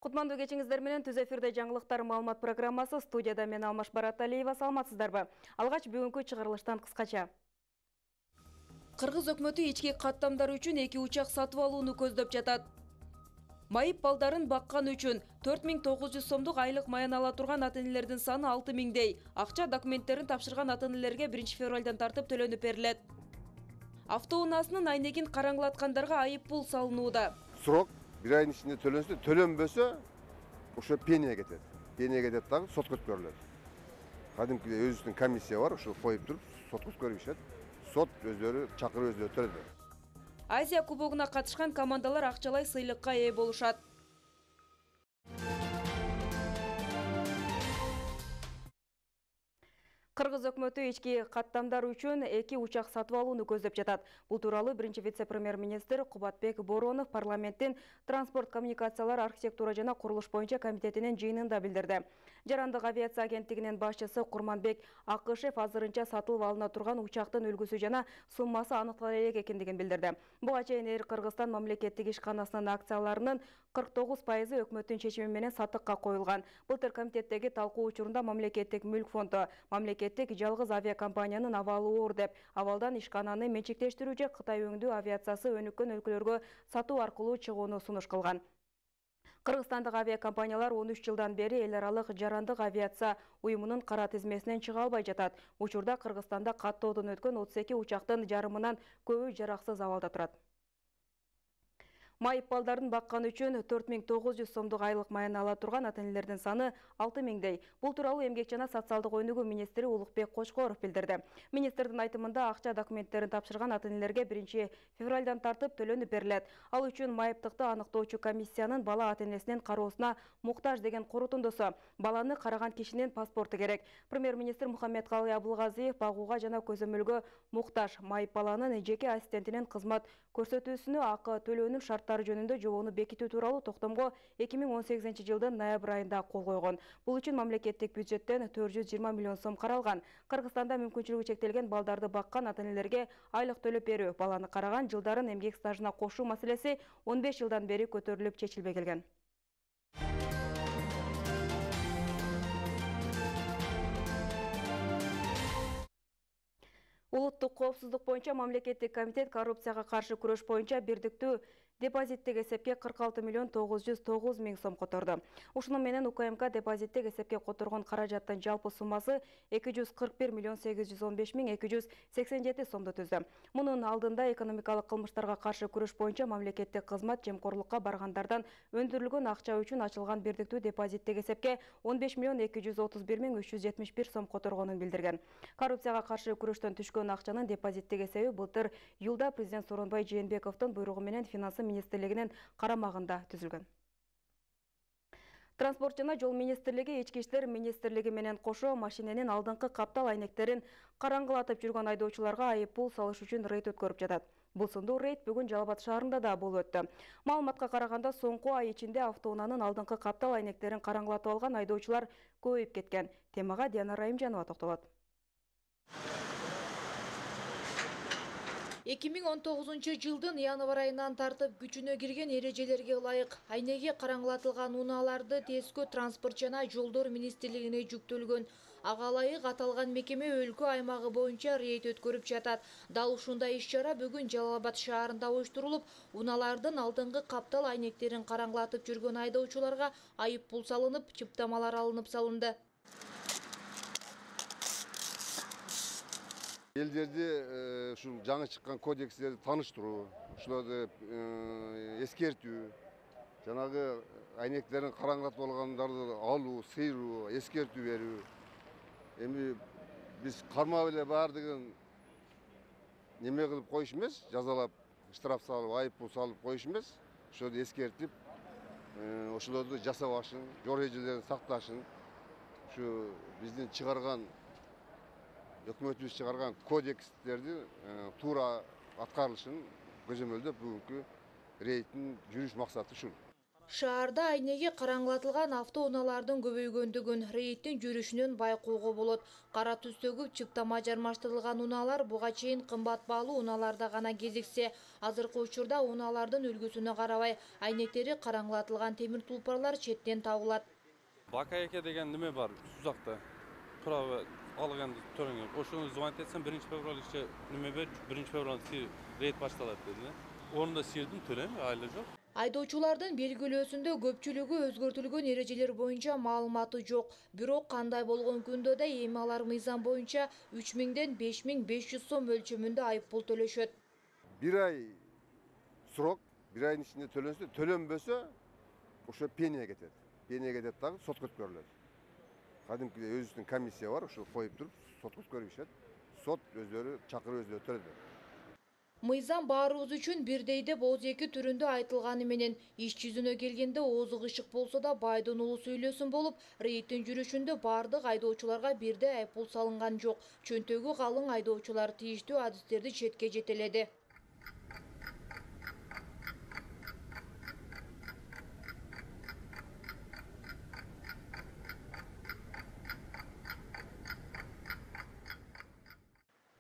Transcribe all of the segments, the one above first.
Кутмандуу кечиңиздер менен түз эфирде жаңылыктар маалымат программасы студияда мен Алмаш Бараталиева. Саламатсыздарбы? Алгач бүгүнкү чыгарылыштан кыскача. Кыргыз өкмөтү ички каттамдар үчүн 2 учак сатып алууну көздөп жатат. Майып балдарын баккан үчүн 4900 сомдук айлык маян ала турган ата-энелердин саны 6000дей. Акча документтерин тапшырган ата-энелерге 1 февралдан тартып төлөнүп берилет. Автоунаасынын айнегин караңгылаткандарга айып пул салынууда. Срок 1 айдын ичинде төлөнсө, төлөнбөсө ошо пения кетет. Пения кетет дагы сотко өткөрүлөт. Кадимкидей өзүнүн комиссия бар, ошо коюп туруп сотко өткөрүшөт. Сот өздөрү чакырып өздөрү төлөдү. Азия кубогуна катышкан командалар акчалай сыйлыкка ээ болушат. Кыргыз өкмөтү ички каттамдар үчүн 2 учак сатып алууну көздөп жатат. Бул тууралуу биринчи вице-премьер-министр Кубатбек Боронов парламенттин транспорт, коммуникациялар, архитектура жана курулуш боюнча комитетинин жыйынында билдирди. Жарандык авиация агенттигинин башчысы Курманбек Акышев азырынча сатылып алына турган учактын үлгүсү жана суммасы аныктала элек экендигин билдирди. Буга чейин Эйр Кыргызстан мамлекеттик ишканасынын акцияларынын 49% өкмөттүн чечими менен сатыкка коюлган. Былтыр комитеттеги талкуу учурунда мамлекеттик мүлк фонду мамлекеттик жалгыз авиакомпаниянын абалы оор деп абалдан ишкананы менчиктештирүү же Кытай өңдүү авиациясы өнүккөн өлкөлөргө сатуу аркылуу чыгууну сунуш кылган. Кыргызстандык авиакомпаниялар 13 жылдан бери эл аралык жарандык авиация уюмунун кара тизмесинен чыга албай жатат. Учурда Кыргызстанда каттоодон өткөн 32 учактын жарымынан көбү жараксыз абалда турат. Майып балдарын баккан үчүн 4900 сомдук айлык маян ала турган ата-энелердин саны 6000дей. Бул тууралуу эмгек жана социалдык өнүгүү министри Улукбек Кочкоров билдирди. Министрдин айтымында акча документтерин тапшырган ата-энелерге 1 февралдан тартып төлөнүп берилет. Ал үчүн майыптыкты аныктоочу комиссиянын бала ата-энесинин кароосуна муктаж деген корутундусу, баланы караган кишинин паспорту керек. Премьер-министр Мухаммедкалый Абылгазиев багууга жана көзөмөлгө муктаж майып баланын жеке ассистентинин кызмат көрсөтүүсүнө акы төлөөнүн шарттары жөнүндө жобону бекитүү тууралуу токтомго 2018 жылдын ноябрь айында кол койгон. Бул үчүн мамлекеттик бюджеттен 420 миллион сом каралган. Кыргызстанда мүмкүнчүлүгү чектелген балдарды баккан ата-энелерге айлык төлөп берүү, баланы караган жылдарын эмгек стажына кошуу маселеси 15 жылдан бери көтөрүлүп чечилбей келген. Улуттук коопсуздук боюнча мамлекеттик комитет коррупцияга каршы күрөш боюнча бирдиктүү депозиттик эсепке 46 миллион 909 миң сом которду. Ушуну менен УКМК депозиттик эсепке которгон каражаттын жалпы суммасы 241 миллион 815 миң 287 сомду түздү. Мунун алдында экономикалык кылмыштарга каршы күрөш боюнча мамлекеттик кызмат жемкорлукка баргандардан өндүрүлгөн акча үчүн ачылган бирдиктүү депозиттик эсепке 15 миллион 231 миң 371 сом которгонун билдирген. Коррупцияга каршы күрөштөн түшкөн акчанын депозиттик эсеби былтыр июлда президент Сооронбай Жээнбековдун буйругу менен финансы министрлигинин карамагында түзүлгөн. Транспорт жана жол министрлиги ички иштер министрлиги менен кошо машиненин алдыңкы каптал айнектерин караңгылатып жүргөн айдоочуларга айып пул салыш үчүн рейд өткөрүп жатат. Бул сындуу рейд бүгүн Жалал Абад шаарында да болуп өттү. Маалыматка караганда соңку ай ичинде автоунаанын алдыңкы каптал айнектерин караңгылатып алган айдоочулар көбөйүп кеткен. Темага Диана Райымжанова токтолот. 2019 жылдын январь айынан тартып күчүнө кирген эрежелерге ылайык айнеги караңгылатылган унааларды тескөө транспорт жана жолдор министрлигине жүктөлгөн. Ага ылайык аталган мекеме өлкө аймагы боюнча рейд өткөрүп жатат. Дал ушундай иш-чара бүгүн Жалал Абад шаарында оюштурулуп, унаалардын алдыңкы каптал айнектерин караңгылатып жүргөн айдоочуларга айып пул салынып, чыптамалар алынып салынды. Элдерди ушул жаңы чыккан кодекстерди тааныштыруу, ушуларды эскертүү, жанагы айнектерин караңгылатып алгандарды алуу, сыйруу, эскертүү берүү. Эми биз кармап эле баардыгын неме кылып коюш эмес, жазалап, штраф салып, айып пул салып коюш эмес, ошолорду эскертип, ошолорду жасабашын, жол эрежелерин сакташын, ушу биздин чыгарган өкмөтүбүз чыгарган кодекстерди туура аткарылышын көзөмөлдөп бүгүнкү рейдтин жүрүш максаты ушул. Шаарда айнеге караңгылатылган автоунаалардын көбөйгөндүгүн рейдтин жүрүшүнөн байкоого болот. Кара түстөгү чыктама жармаштырылган унаалар буга чейин кымбат баалуу унааларда гана кезиксе, азыркы учурда унаалардын үлгүсүнө карабай айнектери караңгылатылган темир тулпарлар четтен табылат. Бакайке деген неме бар, Сузакта. Права алган төрөңгө. Ошону звонить этсем 1-февраль иште неме бер, 1-февраль рейд башталат деди. Орунда сирдим төлөйм, айла жок. Айдоочулардын белгилөөсүндө көпчүлүгү өзгөртүлгөн эрежелер боюнча маалыматы жок. Бирок кандай болгон күндө да эми алар мыйзам боюнча 3000ден 5500 сом өлчөмүндө айыппул төлөшөт. Bir ay срок, bir ayın içinde төлөнсө, төлөнбөсө ошо пенияга кетет. Пенияга кетет дагы сотко өткөрүлөт. Кадимкидей өзүнүн комиссия бар, ошо коюп туруп сотко өткөрүшөт. Сот өздөрү чакырып өздөрү төлөдү. Мыйзам баарыбыз үчүн бирдей деп ооз эки түрүндө айтылганы менен иш жүзүнө келгенде оозу ышык болсо да байдын улуу сүйлөсүн болуп, рейдтин жүрүшүндө бардык айдоочуларга бирдей айыппул салынган жок. Чөнтөгү калың айдоочулар тийиштүү адистерди четке жетеледи.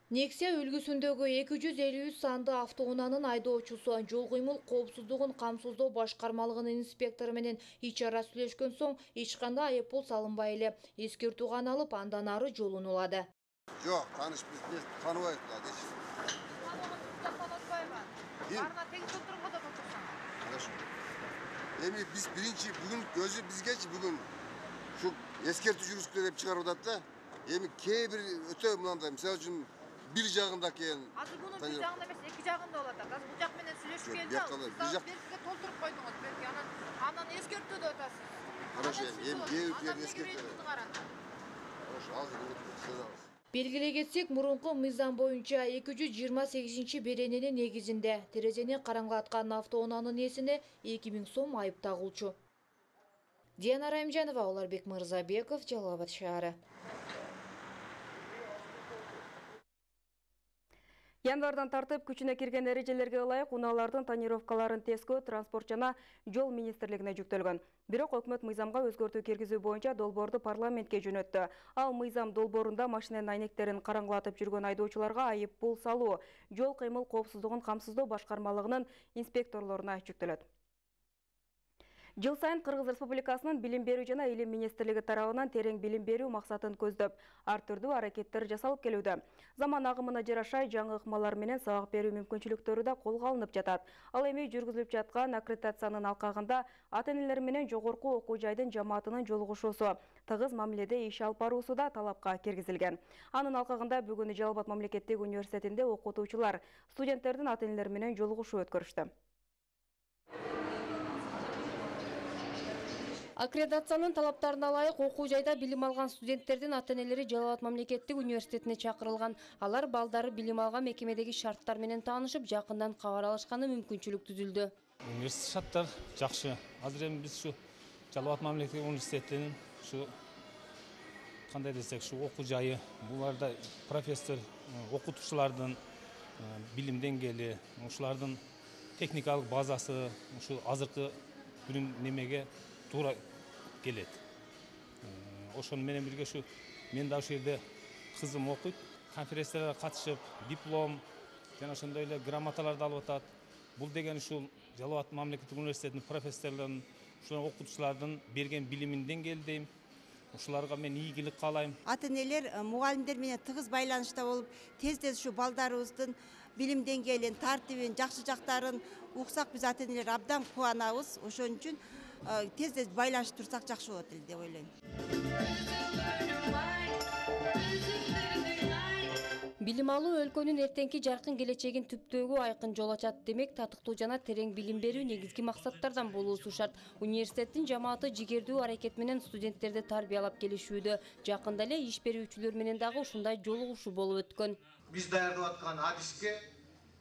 Nexia үлгүсүндөгү 253 санды автоунаанын айдоочусу жол кыймыл коопсуздугун камсыздоо башкармалыгынын инспектору менен ич ара сүйлөшкөн соң эч кандай айыппул салынбай эле эскертүү гана алып, андан ары жолун улады. Жок, тааныш биз тааныбайбыз да, деч. Барына тегиз отурууга да отурсаң. Хорошо. Эми биз биринчи бүгүн өзү бизгечи бүгүн şu эскертүү жүрүшкө деп чыгарып атат да. Эми кээ бир өтө мындай, мисалы үчүн bir жагында экен. Азыр bunun bir жагында эмес, эки жагында болот. Азыр бул жак менен сүйлөшүп келди. Bir жак Берсиге толтуруп койдуңуз. Белки анан эскертүү да атасыз. Хорошо, эми эскертүү. Хорошо, азыр сөз алабыз. Белгилей кетсек, мурунку мыйзам боюнча 228-берененин негизинде терезени караңгылаткан автоунаанын ээсине 2000 сом айып тагылчу. Диана Райымжанова, Оларбек Мырзабеков, Жалал Абад шаары. Январдан тартып күчүнө кирген эрежелерге ылайык унаалардын тонировкаларын тескөө транспорт жана жол министрлигине жүктөлгөн. Бирок өкмөт мыйзамга өзгөртүү киргизүү боюнча долбоорду парламентке жөнөттү. Ал мыйзам долбоорунда машинанын айнектерин караңгылатып жүргөн айдоочуларга айыппул салуу, жол кыймыл коопсуздугун камсыздоо башкармалыгынын инспекторлоруна жүктөлөт. Жыл сайын Кыргыз Республикасынын билим берүү жана илим министрлиги тарабынан терең билим берүү максатын көздөп, ар түрдүү аракеттер жасалып келүүдө. Заман агымына жараша жаңы ыкмалар менен сабак берүү мүмкүнчүлүктөрү да колго алынып жатат. Ал эми жүргүзүлүп жаткан аккредитациянын алкагында ата-энелер менен жогорку окуу жайдын жамаатынын жолугушуусу, тыгыз мамиледе иш алып баруусу да талапка киргизилген. Анын алкагында бүгүн Жалал Абад мамлекеттик университетинде окутуучулар студенттердин ата-энелери менен жолугушуу өткөрүштү. Аккредитациянын талаптарына ылайык окуу жайда билим алган студенттердин ата-энелери Жалал Абад мамлекеттик университетине чакырылган. Алар балдары билим алган мекемедеги шарттар менен таанышып, жакындан кабар алышканы мүмкүнчүлүк түзүлдү. Университет шарттар жакшы. Азыр эми биз ушу Жалал Абад мамлекеттик университетинин ушу кандай десек, ушу окуу жайы, буларда профессор, окутуучулардын билим деңгээли, ушулардын техникалык базасы, ушу азыркы бүгүн немеге туура келет. Ошону менен бирге ушу мен да ушул жерде кызым окуйт, конференцияларга катышып, диплом жана ошондой эле грамоталарды алып атат. Бул деген ушул Жалал Абад мамлекеттик университетинин профессорлорунун, ушул окутуучулардын берген билимин деңгээлдейм. Ушуларга мен ийгилик каалайм. Ата-энелер, мугалимдер менен тыгыз байланышта болуп, тез-тез ушу балдарыбыздын билим деңгээлин, тартибин, жакшы жактарын уксак, биз ата-энелер абдан кубанабыз. Ошон үчүн тез-тез байланышып турсак жакшы болот эле деп ойлойм. Билим алуу өлкөнүн эртеңки жаркын келечегин түптөөгө айкын жол ачат. Демек, татыктуу жана терең билим берүү негизги максаттардан болуусу шарт. Университеттин жамааты жигердүү аракет менен студенттерди тарбиялап келишүүдө. Жакында эле иш берүүчүлөр менен дагы ушундай жолугушуу болуп өткөн. Биз даярдап аткан адиске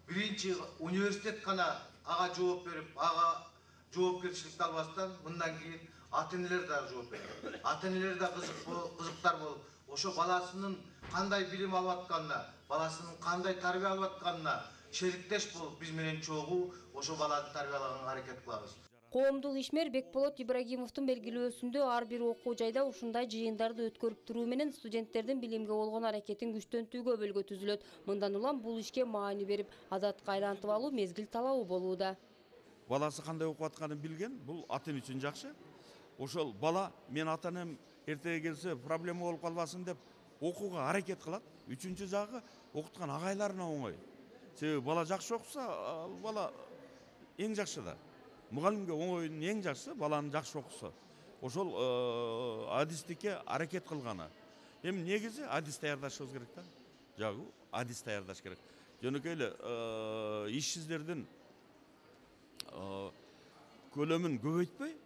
биринчи университет гана ага жооп берип, ага жоопкерчиликти албастан мындан кийин ата-энелер да жооп берет. Ата-энелер да кызыктар болуп, ошо баласынын кандай билим алып атканына, баласынын кандай тарбия алып атканына шериктеш болуп биз менен чогуу ошо баланы тарбиялаганга аракет кылабыз. Коомдук ишмер Бекболот Ибрагимовдун белгилөөсүндө ар бир окуу жайда ушундай жыйындарды өткөрүп туруу менен студенттердин билимге болгон аракетин күчтөнтүүгө бөлгө түзүлөт. Мындан улам бул ишке маани берип, адатка айлантып алуу мезгил талабы болууда. Баласы кандай окуп атканын билген, бул ата-эне үчүн жакшы. Ошол бала мен ата-энем эртеге келсе проблема болуп калбасын деп окууга аракет кылат. Үчүнчү жагы окуткан агайларына оңой. Себеби бала жакшы окуса, бала эң жакшы да. Мугалимге оңойдун эң жакшысы баланы жакшы окуса. Ошол адистикке аракет кылганы. Эми негизи адис даярдашыбыз керек да. Жагы адис даярдаш керек. Жөнөкөй эле ишсиздердин көлөмүн көбөйтпөй,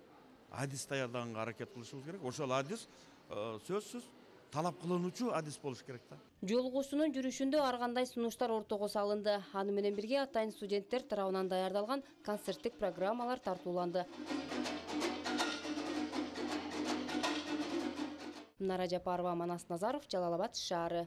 адис даярдаганга аракет кылышыбыз керек. Ошол адис сөзсүз талап кылынуучу адис болуш керек да. Жолугуусунун жүрүшүндө ар кандай сунуштар ортого салынды. Аны менен бирге атайын студенттер тарабынан даярдалган концерттик программалар тартууланды. Нара Жапарова, Манас Назаров, Жалал-Абад шаары.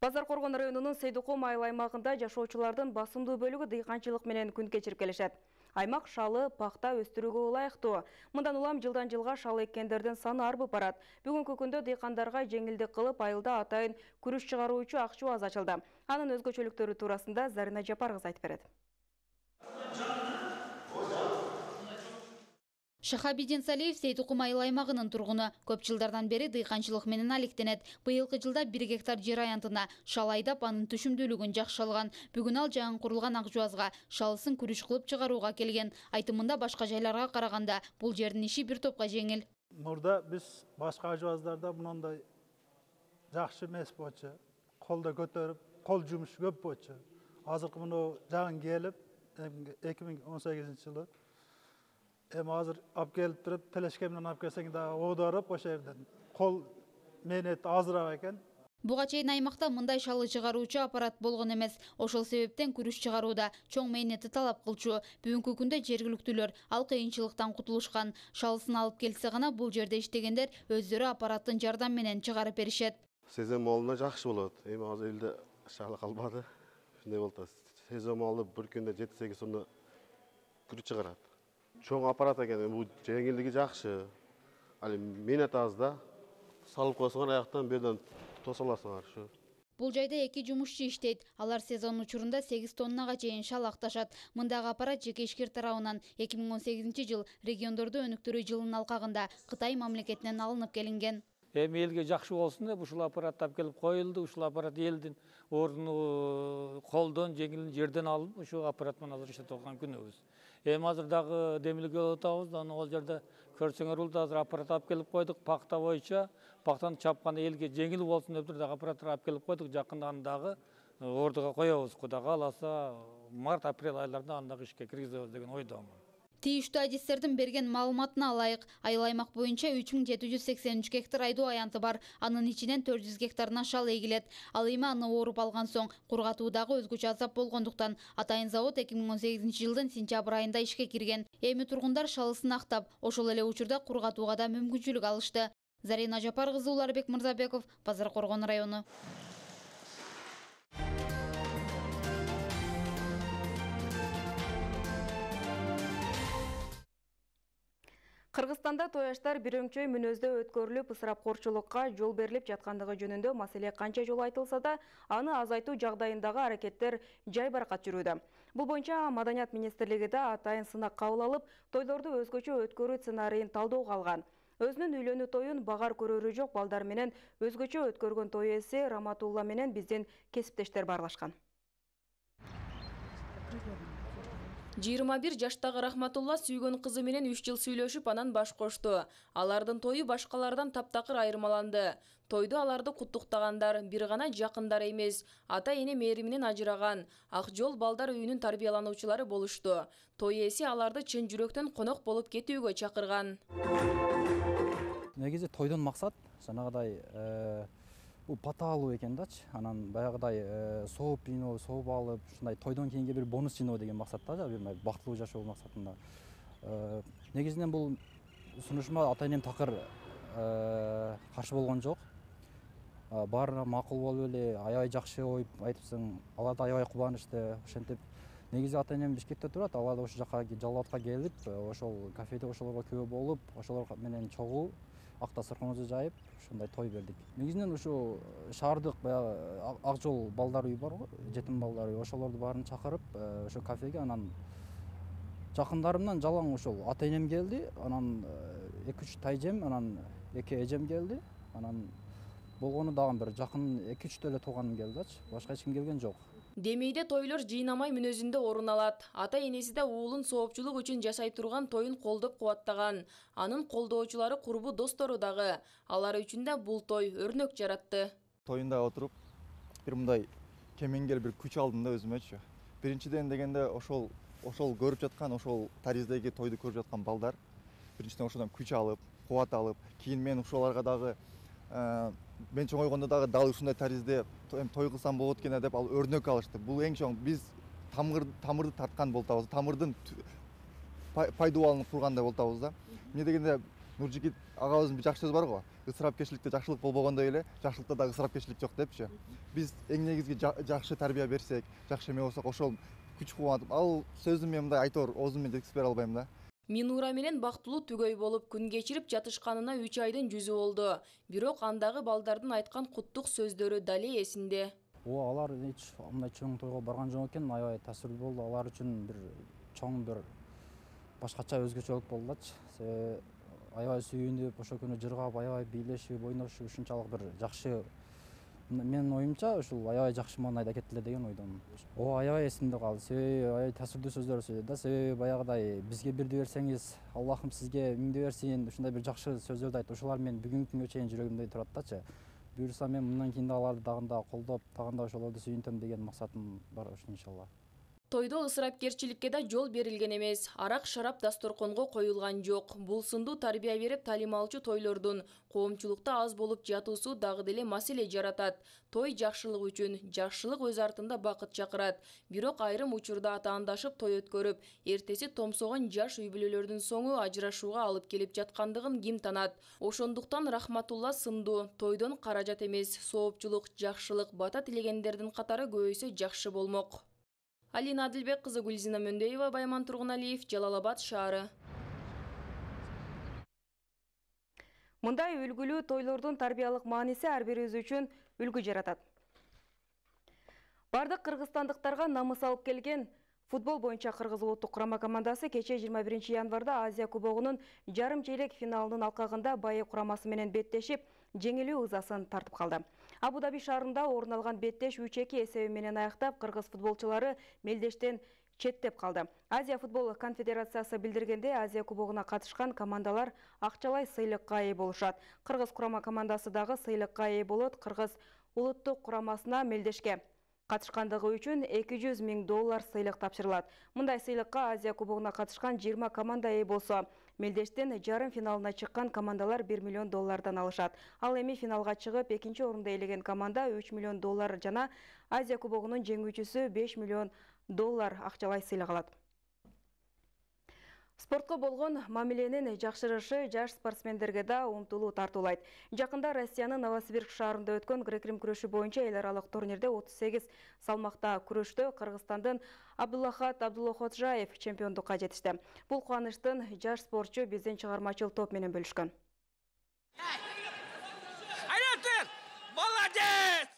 Базар Коргон районунун Сейдукум айыл аймагында жашоочулардын басымдуу бөлүгү дыйканчылык менен күн кечирип келишет. Аймак шалы, пахта өстүрүүгө ылайыктуу. Мындан улам жылдан жылга шалы эккендердин саны арбып барат. Бүгүнкү күндө дыйкандарга жеңилдик кылып, айылда атайын күрүч чыгаруучу акчубаз ачылды. Анын өзгөчөлүктөрү туурасында Зарина Жапаркызы айтып берет. Шахабидин Салиев Сейдукум айыл аймагынын тургуну. Көп жылдардан бери дыйканчылык менен алектенет. Быйылкы жылда 1 гектар жер аянтына шал айдап, анын түшүмдүүлүгүн жакшы алган. Бүгүн ал жаңы курулган акчубазга шалысын күрүч кылып чыгарууга келген. Айтымында башка жайларга караганда бул жердин иши бир топко жеңил. Мурда биз башка акчубаздарда мындай жакшы эмес болчу. Колдо көтөрүп, кол жумуш көп болчу. Азыркы мына жаңы келип, 2018-жылы азыр алып келип туруп, телешке менен алып келсең да оодарып ошо жерден кол менет азырак экен. Буга чейин аймакта мындай шалы чыгаруучу аппарат болгон эмес. Ошол себептен күрүч чыгарууда чоң мээнетти талап кылчу. Бүгүнкү күндө жергиликтүүлөр ал кыйынчылыктан кутулушкан. Шалысын алып келсе гана бул жерде иштегендер өздөрү аппараттын жардам менен чыгарып беришет. Сезон малына жакшы болот. Эми азыр элде шалы калбады. Ушундай болот. Сезон малы бир күндө 7-8 тонна күрүч чыгарат. Чоң аппарат экен, бул жеңилдиги жакшы. Али менет аз да. Салып койсоңор аяктан берден тосоласыңар ушу. Бул жайда 2 жумушчу иштейт. Алар сезон учурунда 8 тоннага чейин шал акташат. Мындагы аппарат жеке ишкер тарабынан 2018-жыл региондордо өнүктүрүү жылынын алкагында Кытай мамлекетинен алынып келинген. Эми элге жакшы болсун деп ушул аппарат алып келип коюлду. Ушул аппарат элдин ордуну колдон, жеңилин жерден алып, ушу аппарат менен азыр иштеп аткан күнүбүз. Эми азыр дагы демилге атабыз, аны ол жерде көрсөңөр бул азыр аппарат алып келип койдук, пахта боюнча, пахтаны чапканда элге жеңил болсун деп дагы аппарат алып келип койдук. Жакында аны дагы ордуга коебуз. Кудай кааласа, март-апрель айларында аны дагы ишке киргизебиз деген ойдомун. Тийиштүү адистердин берген маалыматына алайык, айыл аймак боюнча 3783 гектар айдоо аянты бар. Анын ичинен 400 гектарына шал эгилет. Ал эми аны ооруп алган соң кургатуудагы өзгөчө азап болгондуктан атайын завод 2018-жылдын сентябрь айында ишке кирген. Эми тургундар шалысын актап, ошол эле учурда кургатууга да мүмкүнчүлүк алышты. Зарина Жапаркызы, Уларбек Мырзабеков, Базар Коргон району. Кыргызстанда тояштар бирөңчөй мүнөздө өткөрүлүп, ысырапкорчулукка жол берилип жаткандыгы жөнүндө маселе канча жолу айтылса да, аны азайтуу жагдайындагы аракеттер жай баракат жүрүүдө. Бул боюнча Маданият министрлиги да атайын сынак кабыл алып, тойлорду өзгөчө өткөрүү сценарийин талдоого алган. Өзүнүн үйлөнүү тоюн багар көрөрү жок балдар менен өзгөчө өткөргөн той ээси Раматулла менен биздин кесиптештер баарлашкан. 21 жаштагы Рахматулла сүйгөн кызы менен 3 жыл сүйлөшүп, анан баш кошту. Алардын тою башкалардан таптакыр айырмаланды. Тойду аларды куттуктагандар бир гана жакындар эмес, ата-эне мээриминен ажыраган ак жол балдар үйүнүн тарбиялануучулары болушту. Той ээси аларды чын жүрөктөн конок болуп кетүүгө чакырган. Негизи тойдон максат жанагыдай бул пата алуу экен дачы. Анан баягыдай сооп жыйноо, сооп алып, ушундай тойдон кийинки бир бонус жыйноо деген максатта, бир бактылуу жашоо максатында. Негизинен бул сунушума ата-энем такыр каршы болгон жок. Баарына макул болуп эле, аябай жакшы ойуп айтыпсың. Алар да аябай кубанычты. Ошентип негизи ата энем Бишкекте турат, алар да ошол жака Жалал Абадка келип, ошол кафеде ошолорго күбө болуп, ошолор менен чогуу ак дасторконубузду жайып, ушундай той бердик. Негизинен ушу шаардык баягы Ак Жол балдар үйү бар го, жетим балдар үйү, ошолорду баарын чакырып, ошо кафеге анан жакындарымдан жалаң ошол ата энем келди, анан 2-3 тайжем, анан 2 эжем келди, анан болгону дагы бир жакын 2-3 эле тууганым келди дачы, башка эч ким келген жок. Демейде тойлор жыйнамай мүнөзүндө орун алат. Ата энеси да уулун соопчулук үчүн жашай турган тоюн колдоп кубаттаган. Анын колдоочулары курбу достору дагы. Алар үчүн да бул той өрнөк жаратты. Тоюнда отуруп, бир мындай кемеңгел бир күч алдым да өзүмөчү. Биринчиден дегенде ошол көрүп жаткан, ошол тариздеги тойду көрүп жаткан балдар биринчиден ошодон күч алып, кубат алып, кийин мен ошолорго дагы мен чоңойгондо дагы дал ушундай таризде той кылсам болот экен деп ал өрнөк алышты. Бул эң чоң биз тамырды тарткан болуп атабыз, тамырдын пайдубалын кургандай болуп атабыз да. Эмне дегенде Нуржигит агабыздын бир жакшы сөзү бар го, ысырапкерчиликте жакшылык болбогондой эле, жакшылыкта дагы ысырапкерчилик жок депчи. Биз эң негизги жакшы тарбия берсек, жакшы эме болсок, ошол күч кубат. Ал сөздү мен мындай айтор оозум менен жеткизип бере албайм да. Минура менен бактылуу түгөй болуп күн кечирип жатышканына 3 айдын жүзү болду. Бирок андагы балдардын айткан куттук сөздөрү дале эсинде. Алар эч мындай чоң тойго барган жок экен, аябай таасирдүү болду. Алар үчүн бир чоң бир башкача өзгөчөлүк болдучу. Себеби аябай сүйүнүп, ошол күнү жыргап, аябай бийлешип, ойношуп, ушунчалык бир жакшы. Менин оюмча ушул аябай жакшы маанайда кеттиле деген ойдомун. Аябай эсимде калды. Себеби аябай таасирдүү сөздөр сөйлөдү да. Себеби баягыдай бизге бирди берсеңиз, Аллахым сизге миңди берсин, ушундай бир жакшы сөздөрдү айтты. Ошолар мен бүгүнкү күнгө чейин жүрөгүмдө турат дачы. Буюрса мен мындан кийин да аларды дагы колдоп, дагы ошолорду сүйүнтөм деген максатым бар иншалла. Тойдо ысырапкерчиликке да жол берилген эмес. Арак шарап дасторконго коюлган жок. Бул сындуу тарбия берип талим алчу тойлордун коомчулукта аз болуп жатуусу дагы деле маселе жаратат. Той жакшылык үчүн, жакшылык өз артында бакыт чакырат. Бирок айрым учурда атаандашып той өткөрүп, эртеси томсогон жаш үй бүлөлөрдүн соңу ажырашууга алып келип жаткандыгын ким танат? Ошондуктан Рахматулла сындуу тойдон каражат эмес, соопчулук, жакшылык, бата тилегендердин катары көбөйсө жакшы болмок. Алина Адилбек кызы, Гүлзина Мөндеева, Байман Тургуналиев, Жалал Абад шаары. Мындай үлгүлүү тойлордун тарбиялык мааниси ар бирибиз үчүн үлгү жаратат. Бардык кыргызстандыктарга намыс алып келген футбол боюнча Кыргыз улуттук курама командасы кече 21 январда Азия кубогунун жарым чейлек финалынын алкагында Баек курамасы менен беттешип, жеңилүү ызасын тартып калды. Абу-Даби шаарында орун алган беттеш 3-2 эсеби менен аяктап, кыргыз футболчулары мелдештен четтеп калды. Азия футбол конфедерациясы билдиргенде, Азия кубогуна катышкан командалар акчалай сыйлыкка ээ болушат. Кыргыз курама командасы дагы сыйлыкка ээ болот. Кыргыз улуттук курамасына мелдешке катышкандыгы үчүн $200 000 сыйлык тапшырылат. Мындай сыйлыкка Азия кубогуна катышкан 20 команда ээ болсо, мелдештен жарым финалына чыккан командалар $1 миллион алышат. Ал эми финалга чыгып, экинчи орунду ээлеген команда $3 миллион жана Азия кубогунун жеңүүчүсү $5 миллион акчалай сыйлык алат. Спортко болгон мамиленин жакшырышы жаш спортсмендерге да умтулуу тартуулайт. Жакында Россиянын Новосибирск шаарында өткөн грек-рим күрөшү боюнча эл аралык турнирде 38 салмакта күрөштө Кыргызстандын Абдуллахат Абдуллаходжаев чемпиондукка жетишти. Бул кубанычтын жаш спортчу биздин чыгармачыл топ менен бөлүшкөн.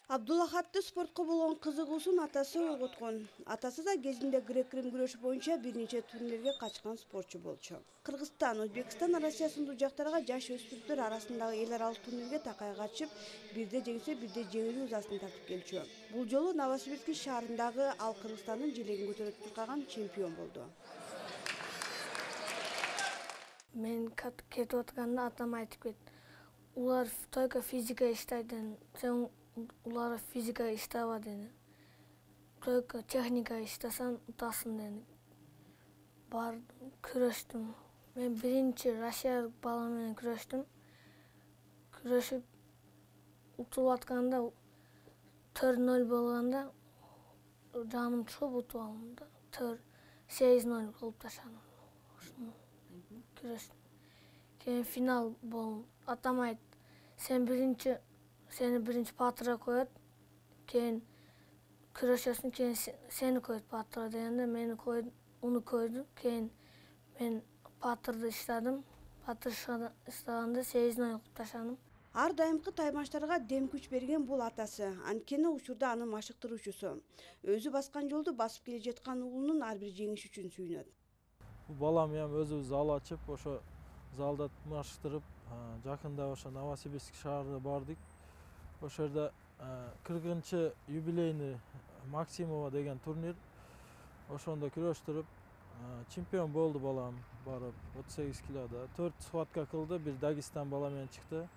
Абдуллахатты спортко болгон кызыгуусун атасы ойготкон. Атасы да кезинде грек-рим күрөшү боюнча бир нече турнирге катышкан спортчу болчу. Кыргызстан, Өзбекстан, Россия сындуу жактарга жаш өспүрүмдөр арасындагы эл аралык турнирге такай катышып, бирде жеңсе, бирде жеңилүү ызасын тартып келчү. Бул жолу Новосибирск шаарындагы ал Кыргызстандын желегин көтөрүп турган чемпион болду. Мен кетип атканда атам айтып кетти. Улар только физика иштейди. Сен улар физика иштеба dedi. Только техника иштесең утасың dedi. Бар күрөштүм. Мен биринчи Россия бала менен күрөштүм. Күрөшүп утулуп атканда 4-0 болгондо жаным чугуп утуп алдым да. 8-0 кылып таштадым. Күрөштүм. Кейін финал болду. Атам айтты, сени биринчи патыра коет, кейін күрөшөсүң, кейін сени койду Батырга дегенде, мени койду, уну койду. Кейін мен Батырды иштадым. Батыр иштаганда 8 ой таштадым. Ар дайымкы таймаштарга дем күч берген бул атасы. Анткени учурда анын машыктыруучусу. Өзү баскан жолду басып келе жаткан уулунун ар бир жеңиш үчүн сүйүнөт. Балам өзүбүз зал ачып, ошо залда машыктырып, жакында ошо Новосибирск шаарына бардык. Ошо жерде 40-чы юбилейный Максимова деген турнир. Ошондо күрөштүрүп, чемпион болду балам барып 38 килода. 4 схватка кылды, бир Дагестан бала менен чыкты.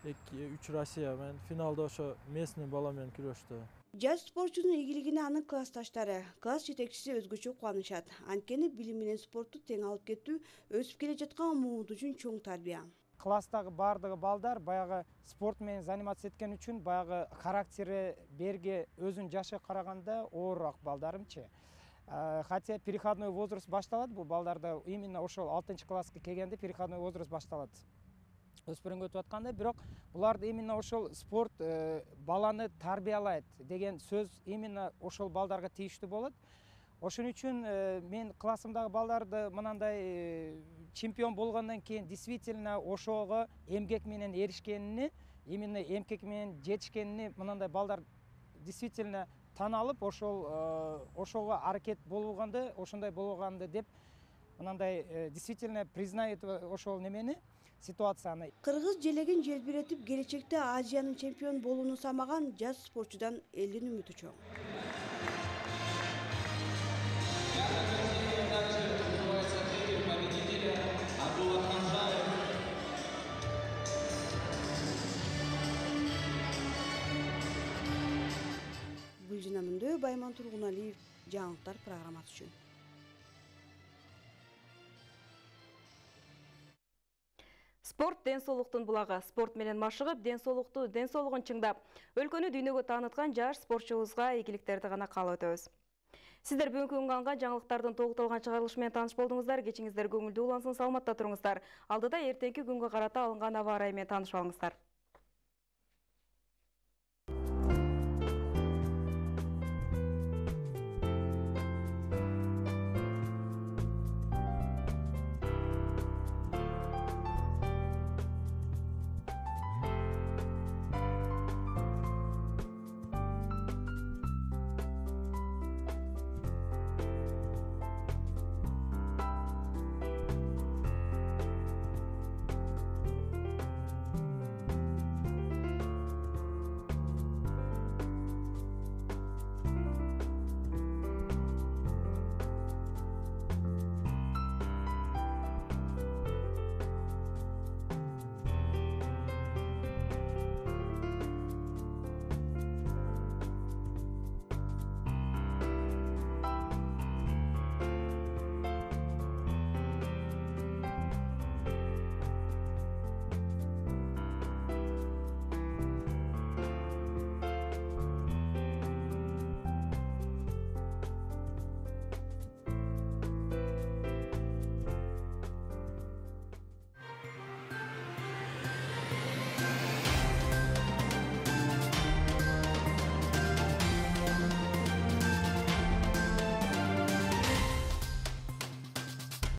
3 Россия менен финалда ошо местный бала менен күрөштү. Жаш спортчунун ийгилигине анын классташтары, класс жетекчиси өзгөчө кубанышат. Анткени билим менен спортту тең алып кетүү өсүп келе жаткан муунут үчүн чоң тарбия. Класстагы бардыгы балдар баягы спорт менен заниматься эткен үчүн баягы характери берге өзүнүн жашы караганда оорураак балдарымчы. Хотя переходной возраст башталат, бул балдарда именно ошол 6-класска келгенде переходной возраст башталат. Өспүрүнгө өтүп атканда, бирок буларды именно ошол спорт баланы тарбиялайт деген сөз именно ошол балдарга тийиштүү болот. Ошон үчүн мен классымдагы балдарды мынандай чемпион болгондон кийин действительно ошого эмгек менен эришкенини, именно эмгек менен жетишкенини мынандай балдар действительно таналып, ошого аракет болгонду, ошондой болгонду деп мынандай действительно признает ошол немени, ситуацияны. Кыргыз желегин желбиретип, келечекте Азиянын чемпион болууну самаган жаш спортчудан элдин үмүтү чоң. Гүлжина Мөндө, Байман Тургуналиев, жаңылыктар программасы үчүн. Спорт ден соолуктун булагы. Спорт менен машыгып, ден соолугун чыңдап, өлкөнү дүйнөгө тааныткан жаш спортчубузга ийгиликтерди гана каалап өтөбүз. Сиздер бүгүнкү унганган жаңылыктардын толукталган чыгарылышы менен тааныш болдуңуздар. Кечиңиздер көңүлдүү улансын, саламатта туруңуздар. Алдыда эртеңки күнгө карата алынган аба ырайы менен таанышып алыңыздар.